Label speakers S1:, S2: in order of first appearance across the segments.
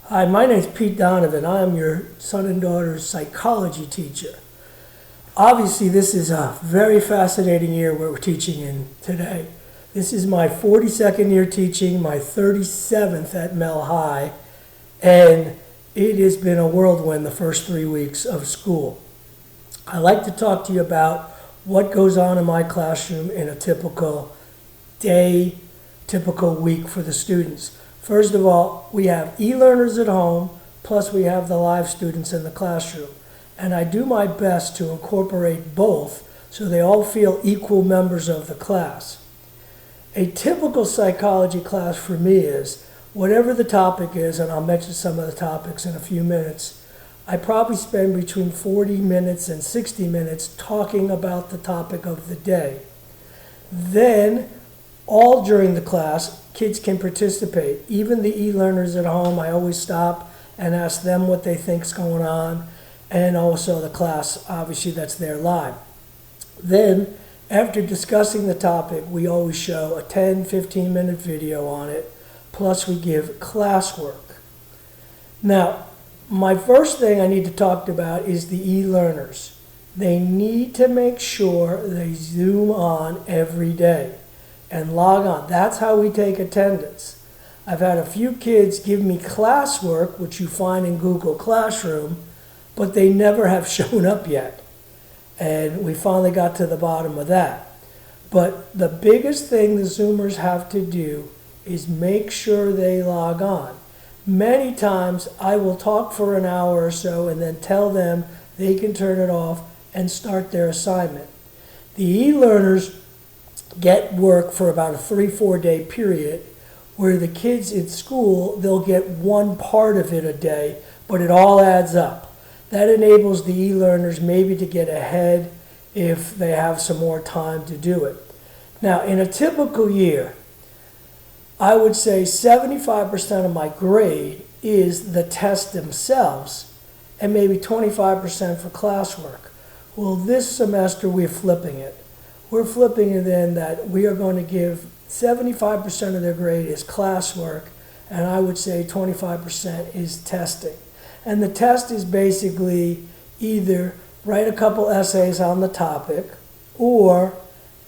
S1: Hi, my name is Pete Donovan. I am your son and daughter's psychology teacher. Obviously, this is a very fascinating year we're teaching in today. This is my 42nd year teaching, my 37th at Mel High, and it has been a whirlwind the first 3 weeks of school. I like to talk to you about what goes on in my classroom in a typical day, typical week for the students. First of all, we have e-learners at home, plus we have the live students in the classroom. And I do my best to incorporate both so they all feel equal members of the class. A typical psychology class for me is, whatever the topic is, and I'll mention some of the topics in a few minutes, I probably spend between 40 minutes and 60 minutes talking about the topic of the day. Then, all during the class, kids can participate. Even the e-learners at home, I always stop and ask them what they think's going on, and also the class, obviously, that's there live. Then, after discussing the topic, we always show a 10-15-minute video on it, plus we give classwork. Now, my first thing I need to talk about is the e-learners. They need to make sure they Zoom on every day and log on. That's how we take attendance. I've had a few kids give me classwork, which you find in Google Classroom, but they never have shown up yet. And we finally got to the bottom of that. But the biggest thing the Zoomers have to do is make sure they log on. Many times I will talk for an hour or so and then tell them they can turn it off and start their assignment. The e-learners get work for about a 3-4 day period, where the kids in school, they'll get one part of it a day, but it all adds up. That enables the e-learners maybe to get ahead if they have some more time to do it. Now, in a typical year, I would say 75% of my grade is the tests themselves, and maybe 25% for classwork. Well, this semester we're flipping it. We're flipping it in that we are going to give 75% of their grade is classwork, and I would say 25% is testing. And the test is basically either write a couple essays on the topic, or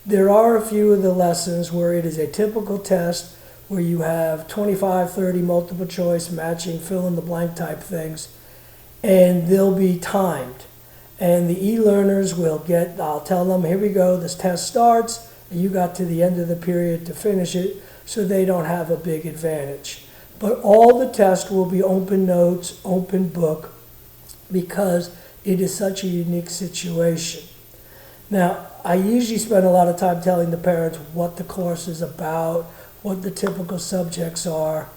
S1: there are a few of the lessons where it is a typical test where you have 25, 30 multiple choice, matching, fill in the blank type things, and they'll be timed. And the e-learners will get, I'll tell them, here we go, this test starts, and you got to the end of the period to finish it, so they don't have a big advantage. But all the tests will be open notes, open book, because it is such a unique situation. Now, I usually spend a lot of time telling the parents what the course is about, what the typical subjects are,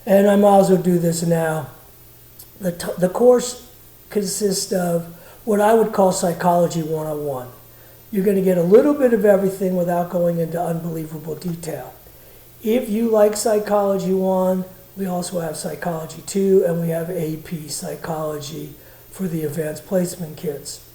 S1: and I might as well do this now. The course consists of what I would call Psychology 101. You're going to get a little bit of everything without going into unbelievable detail. If you like Psychology 1, we also have Psychology 2, and we have AP Psychology for the advanced placement kids.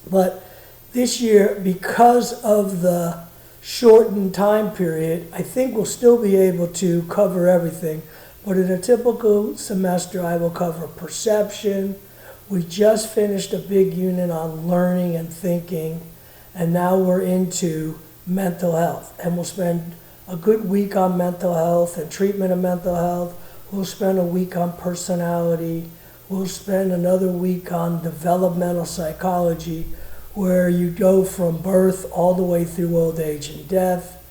S1: But this year, because of the shortened time period, I think we'll still be able to cover everything. But in a typical semester, I will cover perception. We just finished a big unit on learning and thinking, and now we're into mental health. And we'll spend a good week on mental health and treatment of mental health. We'll spend a week on personality. We'll spend another week on developmental psychology, where you go from birth all the way through old age and death.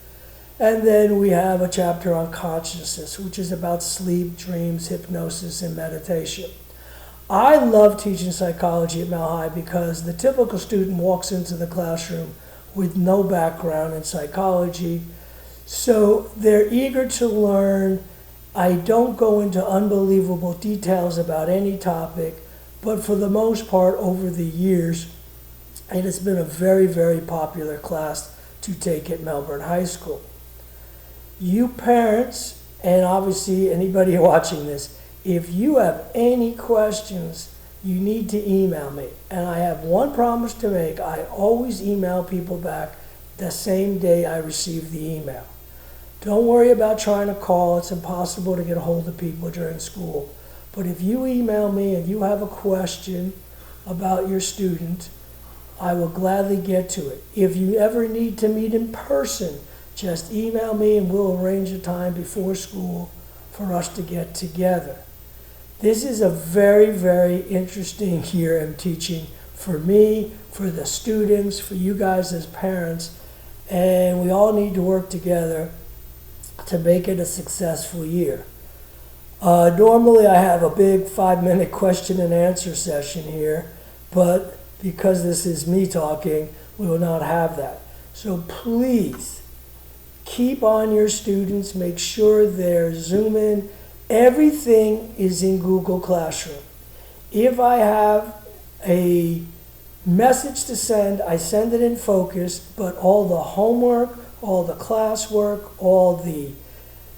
S1: And then we have a chapter on consciousness, which is about sleep, dreams, hypnosis, and meditation. I love teaching psychology at Mel High because the typical student walks into the classroom with no background in psychology, so they're eager to learn. I don't go into unbelievable details about any topic, but for the most part, over the years, it has been a very, very popular class to take at Melbourne High School. You parents, and obviously anybody watching this, if you have any questions, you need to email me. And I have one promise to make. I always email people back the same day I receive the email. Don't worry about trying to call. It's impossible to get a hold of people during school. But if you email me and you have a question about your student, I will gladly get to it. If you ever need to meet in person, just email me and we'll arrange a time before school for us to get together. This is a very, very interesting year in teaching for me, for the students, for you guys as parents, and we all need to work together to make it a successful year. Normally I have a big 5-minute question and answer session here, but because this is me talking, we will not have that. So please keep on your students, make sure they're Zoom in. Everything is in Google Classroom. If I have a message to send, I send it in Focus, but all the homework, all the classwork, all the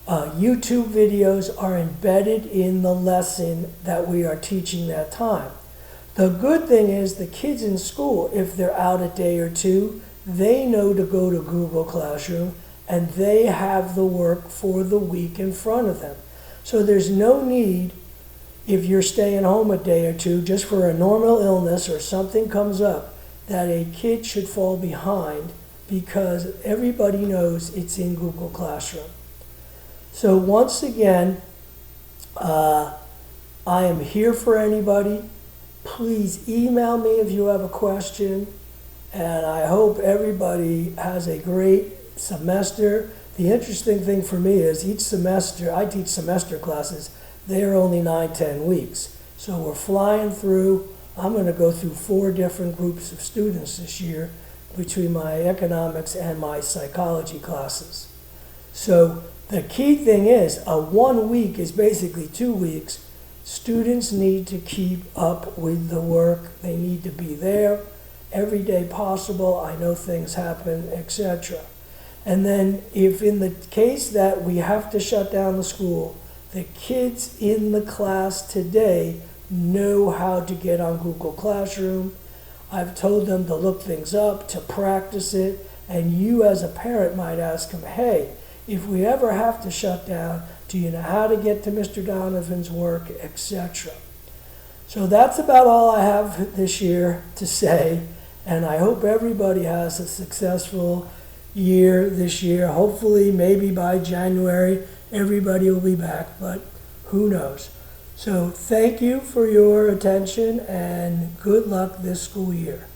S1: YouTube videos are embedded in the lesson that we are teaching that time. The good thing is the kids in school, if they're out a day or two, they know to go to Google Classroom and they have the work for the week in front of them. So there's no need, if you're staying home a day or two, just for a normal illness or something comes up, that a kid should fall behind because everybody knows it's in Google Classroom. So once again, I am here for anybody. Please email me if you have a question, and I hope everybody has a great semester. The interesting thing for me is each semester, I teach semester classes, they are only 9-10 weeks. So we're flying through. I'm going to go through 4 different groups of students this year between my economics and my psychology classes. So the key thing is, a 1 week is basically 2 weeks. Students need to keep up with the work. They need to be there every day possible. I know things happen, etc. And then if in the case that we have to shut down the school, the kids in the class today know how to get on Google Classroom. I've told them to look things up, to practice it, and you as a parent might ask them, hey, if we ever have to shut down, do you know how to get to Mr. Donovan's work, etc. So that's about all I have this year to say, and I hope everybody has a successful year this year. Hopefully, maybe by January, everybody will be back, but who knows. So thank you for your attention, and good luck this school year.